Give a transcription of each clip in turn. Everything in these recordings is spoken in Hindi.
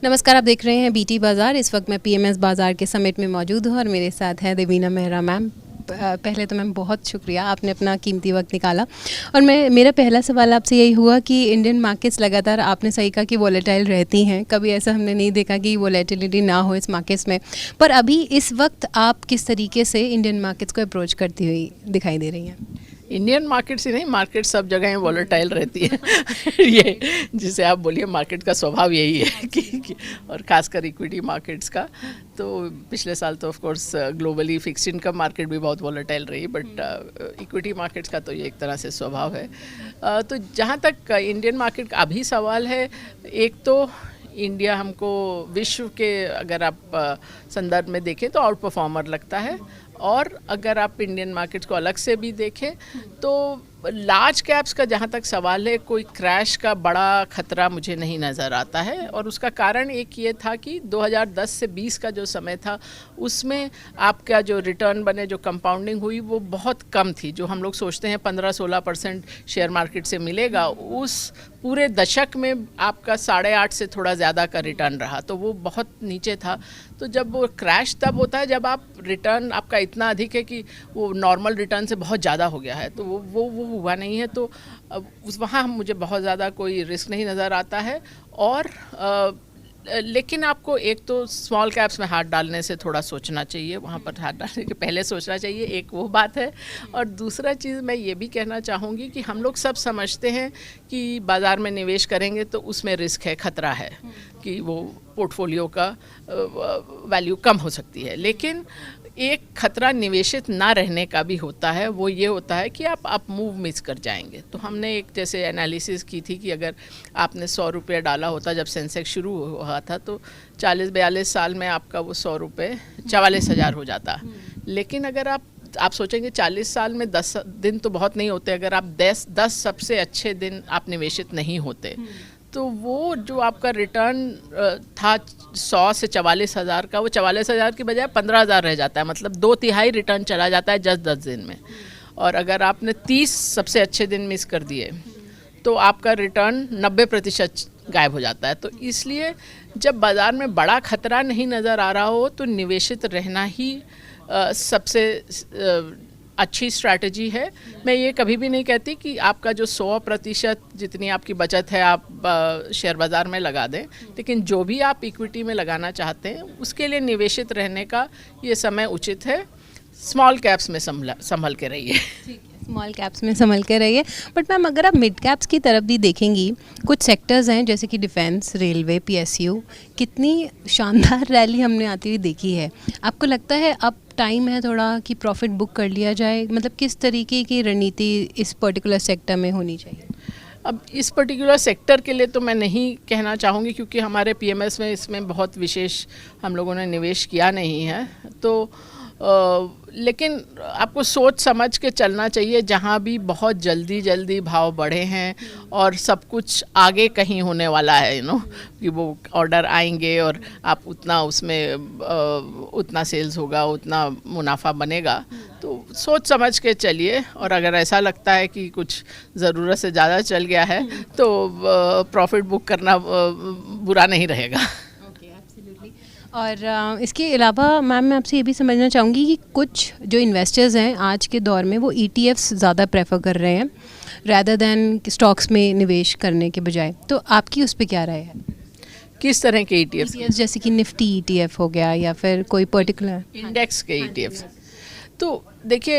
नमस्कार, आप देख रहे हैं बीटी बाज़ार। इस वक्त मैं पीएमएस बाज़ार के समिट में मौजूद हूँ और मेरे साथ है देवीना मेहरा मैम। पहले तो मैम बहुत शुक्रिया, आपने अपना कीमती वक्त निकाला। और मेरा पहला सवाल आपसे यही हुआ कि इंडियन मार्केट्स लगातार, आपने सही कहा कि वॉलेटाइल रहती हैं, कभी ऐसा हमने नहीं देखा कि वॉलेटिलिटी ना हो इस मार्केट्स में। पर अभी इस वक्त आप किस तरीके से इंडियन मार्केट्स को अप्रोच करती हुई दिखाई दे रही हैं? इंडियन मार्केट्स ही नहीं, मार्केट सब जगह वॉलेटाइल रहती है ये जिसे आप बोलिए मार्केट का स्वभाव यही है कि और ख़ासकर इक्विटी मार्केट्स का। तो पिछले साल तो of course globally fixed income market भी बहुत वॉलेटाइल रही, बट इक्विटी मार्केट्स का तो ये एक तरह से स्वभाव है। तो जहाँ तक इंडियन मार्केट का अभी सवाल है, एक तो इंडिया हमको विश्व के अगर आप संदर्भ में देखें तो आउट परफॉर्मर लगता है, और अगर आप इंडियन मार्केट्स को अलग से भी देखें तो लार्ज कैप्स का जहाँ तक सवाल है, कोई क्रैश का बड़ा खतरा मुझे नहीं नज़र आता है। और उसका कारण एक ये था कि 2010 से 20 का जो समय था उसमें आपका जो रिटर्न बने, जो कंपाउंडिंग हुई, वो बहुत कम थी। जो हम लोग सोचते हैं 15-16% शेयर मार्केट से मिलेगा, उस पूरे दशक में आपका 8.5 से थोड़ा ज़्यादा का रिटर्न रहा, तो वो बहुत नीचे था। तो जब वो क्रैश तब होता है जब आप रिटर्न आपका इतना अधिक है कि वो नॉर्मल रिटर्न से बहुत ज़्यादा हो गया है, तो वो हुआ नहीं है। तो वहाँ मुझे बहुत ज़्यादा कोई रिस्क नहीं नज़र आता है। और लेकिन आपको एक तो स्मॉल कैप्स में हाथ डालने से थोड़ा सोचना चाहिए, वहाँ पर हाथ डालने के पहले सोचना चाहिए, एक वो बात है। और दूसरा चीज़ मैं ये भी कहना चाहूँगी कि हम लोग सब समझते हैं कि बाज़ार में निवेश करेंगे तो उसमें रिस्क है, खतरा है कि वो पोर्टफोलियो का वैल्यू कम हो सकती है। लेकिन एक खतरा निवेशित ना रहने का भी होता है, वो ये होता है कि आप मूव मिस कर जाएंगे। तो हमने एक जैसे एनालिसिस की थी कि अगर आपने 100 रुपये डाला होता जब सेंसेक्स शुरू हुआ था, तो 40-42 साल में आपका वो 100 रुपये 44,000 हो जाता। लेकिन अगर आप सोचेंगे 40 साल में 10 दिन तो बहुत नहीं होते, अगर आप 10 सबसे अच्छे दिन आप निवेशित नहीं होते, तो वो जो आपका रिटर्न था 100 से 44,000 का, वो 44,000 की बजाय 15,000 रह जाता है। मतलब 2/3 रिटर्न चला जाता है जस्ट 10 दिन में। और अगर आपने 30 सबसे अच्छे दिन मिस कर दिए तो आपका रिटर्न 90% गायब हो जाता है। तो इसलिए जब बाज़ार में बड़ा खतरा नहीं नज़र आ रहा हो तो निवेशित रहना ही सबसे अच्छी स्ट्रैटेजी है। मैं ये कभी भी नहीं कहती कि आपका जो 100% जितनी आपकी बचत है आप शेयर बाज़ार में लगा दें, लेकिन जो भी आप इक्विटी में लगाना चाहते हैं उसके लिए निवेशित रहने का ये समय उचित है। स्मॉल कैप्स में संभल के रहिए। स्मॉल कैप्स में संभल के रहिए। बट मैम, अगर आप मिड कैप्स की तरफ भी देखेंगी, कुछ सेक्टर्स हैं जैसे कि डिफेंस, रेलवे, पीएसयू, कितनी शानदार रैली हमने आती हुई देखी है। आपको लगता है अब टाइम है थोड़ा कि प्रॉफिट बुक कर लिया जाए? मतलब किस तरीके की रणनीति इस पर्टिकुलर सेक्टर में होनी चाहिए? अब इस पर्टिकुलर सेक्टर के लिए तो मैं नहीं कहना चाहूँगी, क्योंकि हमारे पीएमएस में इसमें बहुत विशेष हम लोगों ने निवेश किया नहीं है। तो लेकिन आपको सोच समझ के चलना चाहिए। जहाँ भी बहुत जल्दी भाव बढ़े हैं और सब कुछ आगे कहीं होने वाला है, कि वो ऑर्डर आएंगे और आप उतना उसमें उतना सेल्स होगा, उतना मुनाफा बनेगा, तो सोच समझ के चलिए। और अगर ऐसा लगता है कि कुछ ज़रूरत से ज़्यादा चल गया है तो प्रॉफिट बुक करना बुरा नहीं रहेगा। और इसके अलावा मैम, मैं आपसे ये भी समझना चाहूँगी कि कुछ जो इन्वेस्टर्स हैं आज के दौर में वो ETFs ज़्यादा प्रेफर कर रहे हैं रैदर दैन स्टॉक्स में निवेश करने के बजाय। तो आपकी उस पर क्या राय है? किस तरह के ETFs? जैसे कि निफ्टी ETF हो गया या फिर कोई पर्टिकुलर इंडेक्स के ETFs। तो देखिए,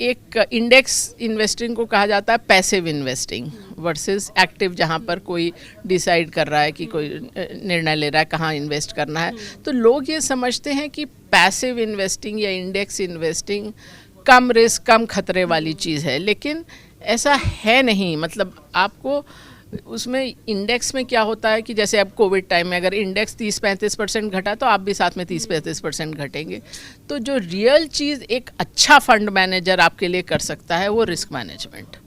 एक इंडेक्स इन्वेस्टिंग को कहा जाता है पैसिव इन्वेस्टिंग वर्सेस एक्टिव, जहाँ पर कोई डिसाइड कर रहा है कि कोई निर्णय ले रहा है कहाँ इन्वेस्ट करना है। तो लोग ये समझते हैं कि पैसिव इन्वेस्टिंग या इंडेक्स इन्वेस्टिंग कम रिस्क, कम खतरे वाली चीज़ है, लेकिन ऐसा है नहीं। मतलब आपको उसमें इंडेक्स में क्या होता है कि जैसे अब कोविड टाइम में अगर इंडेक्स 30-35% घटा तो आप भी साथ में 30-35% घटेंगे। तो जो रियल चीज़ एक अच्छा फंड मैनेजर आपके लिए कर सकता है वो रिस्क मैनेजमेंट।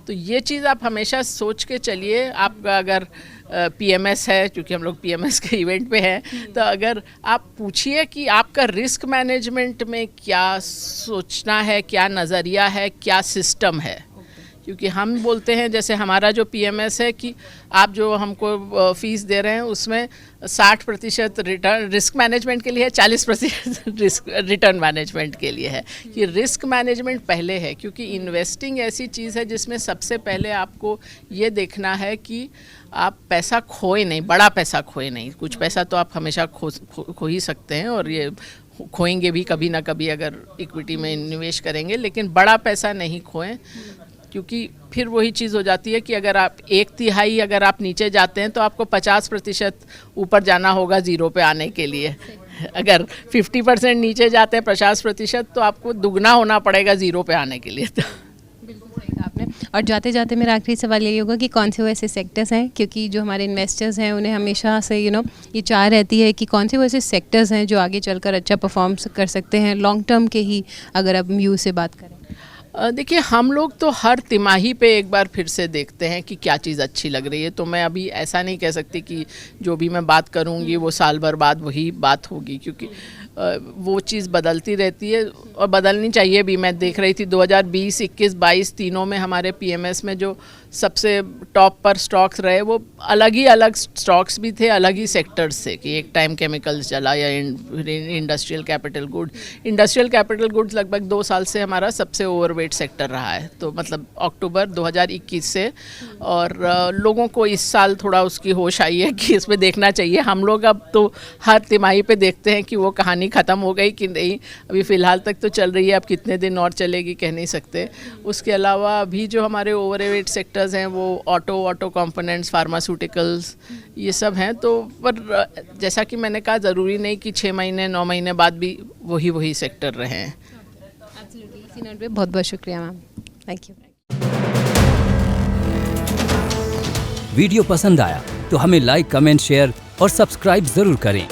तो ये चीज़ आप हमेशा सोच के चलिए। आपका अगर पीएमएस है, क्योंकि हम लोग पीएमएस के इवेंट पे हैं, तो अगर आप पूछिए कि आपका रिस्क मैनेजमेंट में क्या सोचना है, क्या नज़रिया है, क्या सिस्टम है, क्योंकि हम बोलते हैं जैसे हमारा जो PMS है कि आप जो हमको फीस दे रहे हैं उसमें 60% रिटर्न रिस्क मैनेजमेंट के लिए है, 40% रिस्क रिटर्न मैनेजमेंट के लिए है। कि रिस्क मैनेजमेंट पहले है, क्योंकि इन्वेस्टिंग ऐसी चीज़ है जिसमें सबसे पहले आपको ये देखना है कि आप पैसा खोए नहीं, बड़ा पैसा खोए नहीं। कुछ पैसा तो आप हमेशा खो ही सकते हैं और ये खोएंगे भी कभी ना कभी अगर इक्विटी में निवेश करेंगे, लेकिन बड़ा पैसा नहीं खोएं, क्योंकि फिर वही चीज़ हो जाती है कि अगर आप 1/3 अगर आप नीचे जाते हैं तो आपको 50% ऊपर जाना होगा ज़ीरो पे आने के लिए। अगर 50% नीचे जाते हैं 50%, तो आपको दुगना होना पड़ेगा ज़ीरो पे आने के लिए। तो बिल्कुल सही कहा आपने। और जाते जाते मेरा आखिरी सवाल यही होगा कि कौन से वो ऐसे सेक्टर्स हैं, क्योंकि जो हमारे इन्वेस्टर्स हैं उन्हें हमेशा से ये चाह रहती है कि कौन से वो ऐसे सेक्टर्स हैं जो आगे चलकर अच्छा परफॉर्म कर सकते हैं लॉन्ग टर्म के ही, अगर अब व्यू से बात करें। देखिए, हम लोग तो हर तिमाही पे एक बार फिर से देखते हैं कि क्या चीज़ अच्छी लग रही है। तो मैं अभी ऐसा नहीं कह सकती कि जो भी मैं बात करूँगी वो साल भर बाद वही बात होगी, क्योंकि वो चीज़ बदलती रहती है और बदलनी चाहिए भी। मैं देख रही थी 2020, 21, 22 तीनों में हमारे PMS में जो सबसे टॉप पर स्टॉक्स रहे वो अलग ही अलग स्टॉक्स भी थे, अलग ही सेक्टर्स से। कि एक टाइम केमिकल्स चला या इंडस्ट्रियल कैपिटल गुड्स लगभग 2 साल से हमारा सबसे ओवरवेट सेक्टर रहा है। तो मतलब अक्टूबर 2021 से। और लोगों को इस साल थोड़ा उसकी होश आई है कि इसमें देखना चाहिए। हम लोग अब तो हर तिमाही पे देखते हैं कि वो कहानी ख़त्म हो गई कि नहीं। अभी फ़िलहाल तक तो चल रही है, अब कितने दिन और चलेगी कह नहीं सकते। उसके अलावा अभी जो हमारे ओवरवेट सेक्टर्स हैं वो ऑटो कंपोनेंट्स, फार्मास्यूटिकल्स, ये सब हैं। तो पर जैसा कि मैंने कहा, ज़रूरी नहीं कि 6 महीने 9 महीने बाद भी वही सेक्टर रहे हैं। इसी नोट पे बहुत बहुत शुक्रिया मैम, थैंक यू। वीडियो पसंद आया तो हमें लाइक, कमेंट, शेयर और सब्सक्राइब जरूर करें।